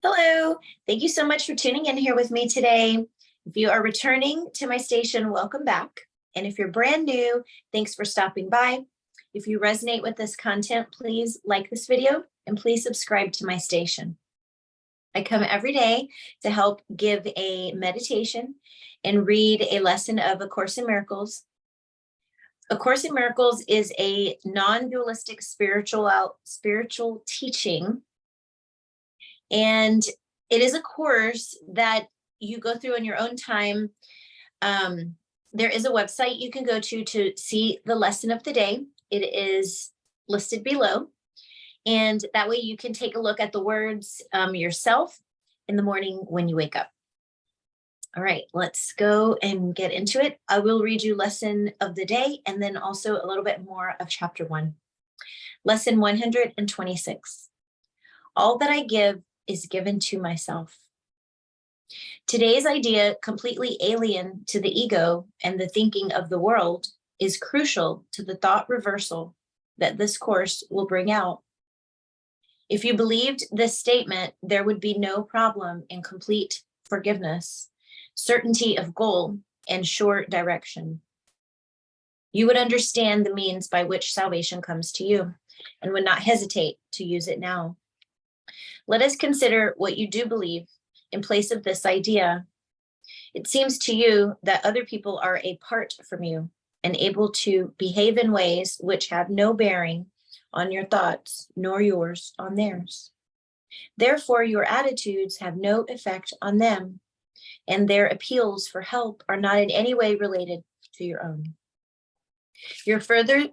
Hello, thank you so much for tuning in here with me today. If you are returning to my station, welcome back. And if you're brand new, thanks for stopping by. If you resonate with this content, please like this video and please subscribe to my station. I come every day to help give a meditation and read a lesson of A Course in Miracles. A Course in Miracles is a non-dualistic spiritual teaching. And it is a course that you go through in your own time. There is a website you can go to see the lesson of the day. It is listed below. And that way you can take a look at the words yourself in the morning when you wake up. All right, let's go and get into it. I will read you lesson of the day and then also a little bit more of chapter 1. Lesson 126. All that I give is given to myself. Today's idea, completely alien to the ego and the thinking of the world, is crucial to the thought reversal that this course will bring out. If you believed this statement, there would be no problem in complete forgiveness, certainty of goal, and sure direction. You would understand the means by which salvation comes to you and would not hesitate to use it now. Let us consider what you do believe in place of this idea. It seems to you that other people are apart from you and able to behave in ways which have no bearing on your thoughts, nor yours on theirs. Therefore, your attitudes have no effect on them, and their appeals for help are not in any way related to your own. You further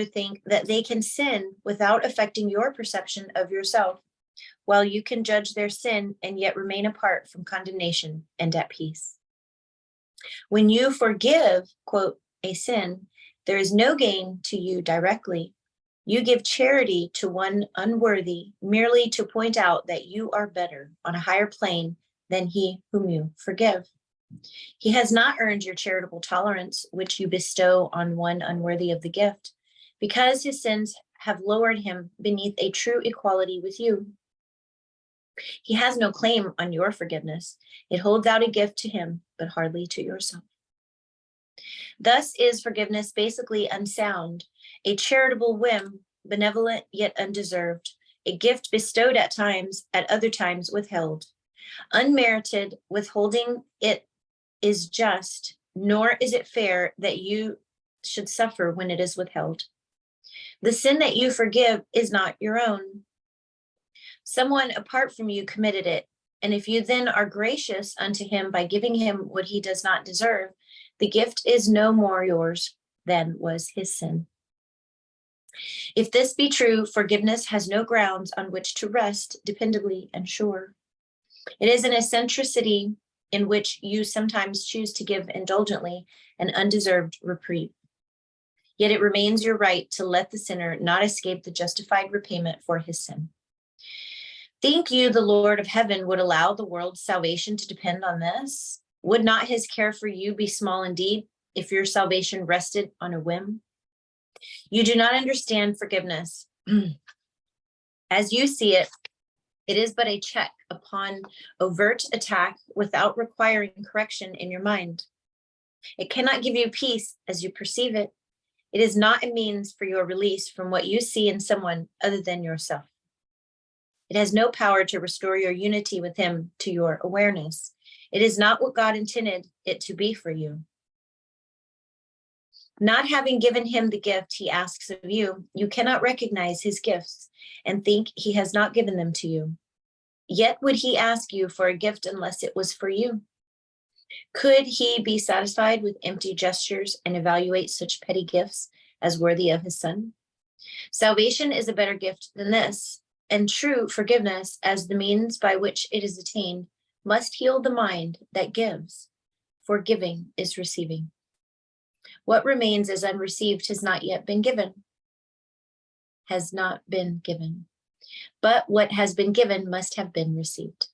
think that they can sin without affecting your perception of yourself, while you can judge their sin and yet remain apart from condemnation and at peace. When you forgive, quote, a sin, there is no gain to you directly. You give charity to one unworthy merely to point out that you are better on a higher plane than he whom you forgive. He has not earned your charitable tolerance, which you bestow on one unworthy of the gift, because his sins have lowered him beneath a true equality with you. He has no claim on your forgiveness. It holds out a gift to him, but hardly to yourself. Thus is forgiveness basically unsound, a charitable whim, benevolent yet undeserved, a gift bestowed at times, at other times withheld. Unmerited withholding it is just, nor is it fair that you should suffer when it is withheld. The sin that you forgive is not your own. Someone apart from you committed it, and if you then are gracious unto him by giving him what he does not deserve, the gift is no more yours than was his sin. If this be true, forgiveness has no grounds on which to rest dependably and sure. It is an eccentricity in which you sometimes choose to give indulgently an undeserved reprieve. Yet it remains your right to let the sinner not escape the justified repayment for his sin. Think you the Lord of heaven would allow the world's salvation to depend on this? Would not his care for you be small indeed if your salvation rested on a whim? You do not understand forgiveness. As you see it, it is but a check upon overt attack without requiring correction in your mind. It cannot give you peace as you perceive it. It is not a means for your release from what you see in someone other than yourself. It has no power to restore your unity with him to your awareness. It is not what God intended it to be for you. Not having given him the gift he asks of you, you cannot recognize his gifts and think he has not given them to you. Yet would he ask you for a gift unless it was for you? Could he be satisfied with empty gestures and evaluate such petty gifts as worthy of his son? Salvation is a better gift than this, and true forgiveness, as the means by which it is attained, must heal the mind that gives, for giving is receiving. What remains as unreceived has not yet been given, but what has been given must have been received.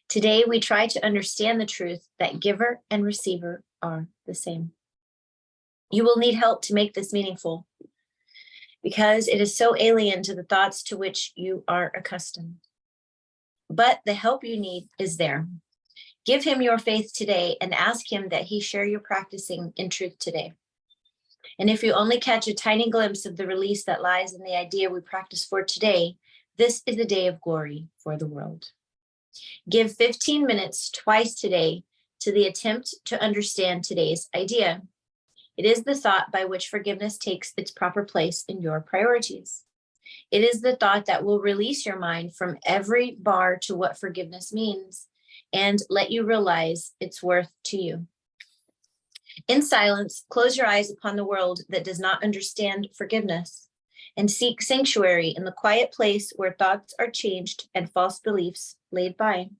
Today, we try to understand the truth that giver and receiver are the same. You will need help to make this meaningful, because it is so alien to the thoughts to which you are accustomed. But the help you need is there. Give him your faith today and ask him that he share your practicing in truth today. And if you only catch a tiny glimpse of the release that lies in the idea we practice for today, this is a day of glory for the world. Give 15 minutes twice today to the attempt to understand today's idea. It is the thought by which forgiveness takes its proper place in your priorities. It is the thought that will release your mind from every bar to what forgiveness means and let you realize its worth to you. In silence, close your eyes upon the world that does not understand forgiveness and seek sanctuary in the quiet place where thoughts are changed and false beliefs laid by.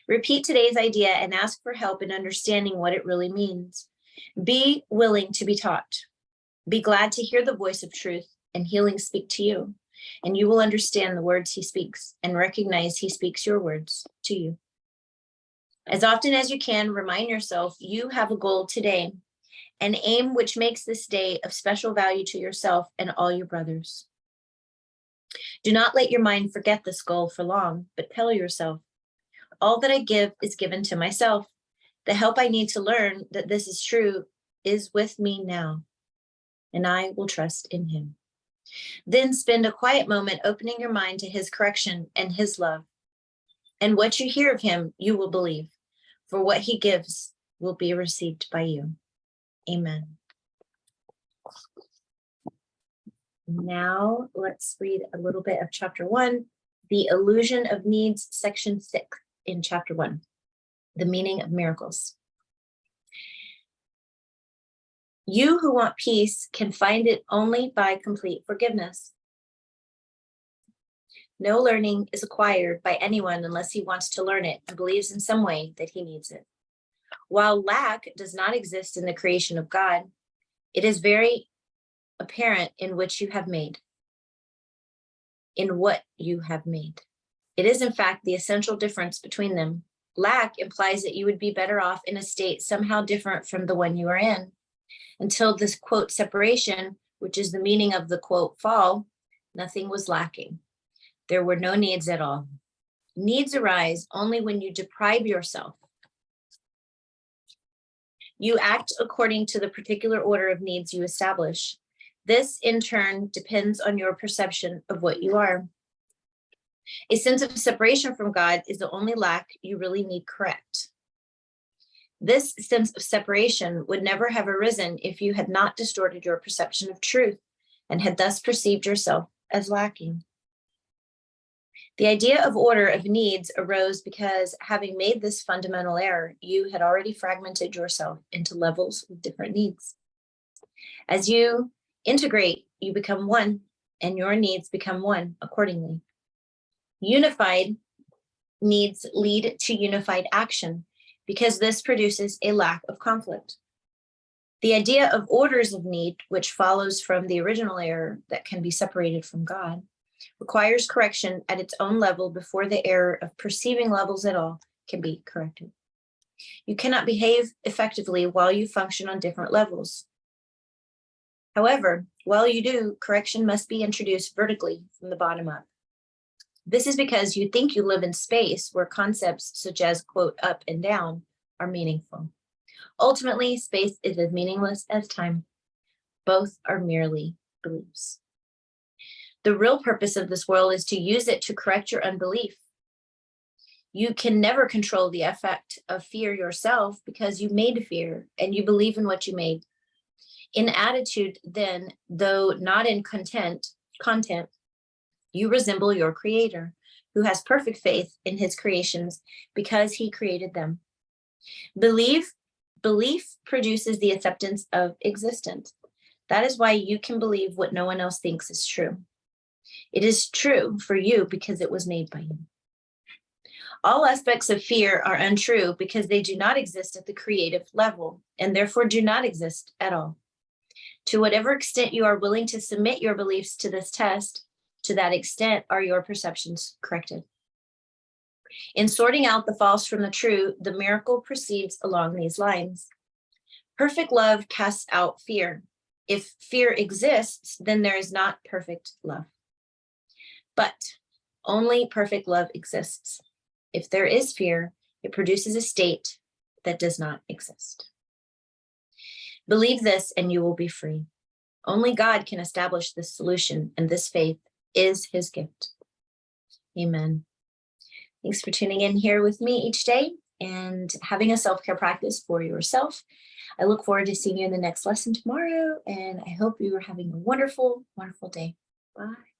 Repeat today's idea and ask for help in understanding what it really means. Be willing to be taught. Be glad to hear the voice of truth and healing speak to you, and you will understand the words he speaks and recognize he speaks your words to you. As often as you can, remind yourself you have a goal today, an aim which makes this day of special value to yourself and all your brothers. Do not let your mind forget this goal for long, but tell yourself, all that I give is given to myself. The help I need to learn that this is true is with me now, and I will trust in him. Then spend a quiet moment opening your mind to his correction and his love. And what you hear of him, you will believe, for what he gives will be received by you. Amen. Now let's read a little bit of chapter 1, the illusion of needs, section 6 in chapter 1, the meaning of miracles. You who want peace can find it only by complete forgiveness. No learning is acquired by anyone unless he wants to learn it and believes in some way that he needs it. While lack does not exist in the creation of God, it is very apparent in what you have made. It is, in fact, the essential difference between them. Lack implies that you would be better off in a state somehow different from the one you are in. Until this, quote, separation, which is the meaning of the, quote, fall, nothing was lacking. There were no needs at all. Needs arise only when you deprive yourself. You act according to the particular order of needs you establish. This, in turn, depends on your perception of what you are. A sense of separation from God is the only lack you really need correct. This sense of separation would never have arisen if you had not distorted your perception of truth and had thus perceived yourself as lacking. The idea of order of needs arose because, having made this fundamental error, you had already fragmented yourself into levels with different needs. As you integrate, you become one, and your needs become one accordingly. Unified needs lead to unified action, because this produces a lack of conflict. The idea of orders of need, which follows from the original error that can be separated from God, requires correction at its own level before the error of perceiving levels at all can be corrected. You cannot behave effectively while you function on different levels. However, while you do, correction must be introduced vertically from the bottom up. This is because you think you live in space where concepts such as, quote, up and down are meaningful. Ultimately, space is as meaningless as time. Both are merely beliefs. The real purpose of this world is to use it to correct your unbelief. You can never control the effect of fear yourself because you made fear and you believe in what you made. In attitude, then, though not in content, you resemble your creator, who has perfect faith in his creations because he created them. Belief produces the acceptance of existence. That is why you can believe what no one else thinks is true. It is true for you because it was made by you. All aspects of fear are untrue because they do not exist at the creative level and therefore do not exist at all. To whatever extent you are willing to submit your beliefs to this test, to that extent are your perceptions corrected. In sorting out the false from the true, the miracle proceeds along these lines. Perfect love casts out fear. If fear exists, then there is not perfect love. But Only perfect love exists. If there is fear, it produces a state that does not exist. Believe this and you will be free. Only God can establish this solution, and this faith is his gift. Amen. Thanks for tuning in here with me each day and having a self-care practice for yourself. I look forward to seeing you in the next lesson tomorrow, and I hope you are having a wonderful, wonderful day. Bye.